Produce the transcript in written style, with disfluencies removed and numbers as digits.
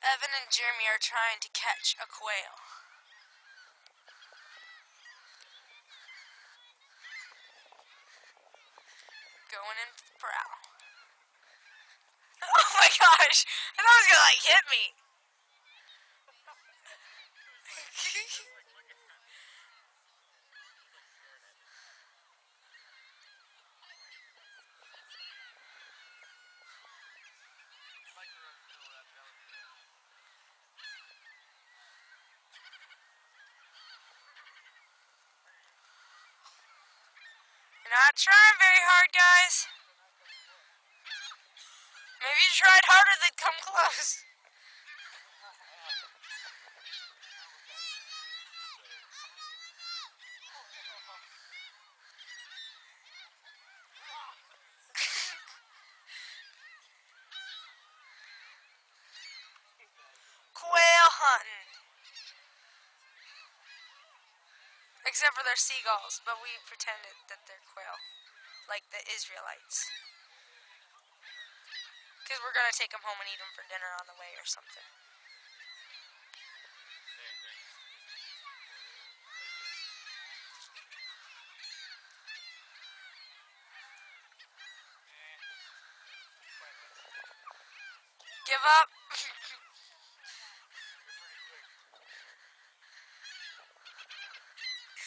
Evan and Jeremy are trying to catch a quail. Going in for the prowl. Oh my gosh! I thought it was gonna like hit me. You're not trying very hard, guys. Maybe you tried harder than come close. Quail hunting. Except for they're seagulls, but we pretended that they're quail. Like the Israelites. Because we're going to take them home and eat them for dinner on the way or something. Give up.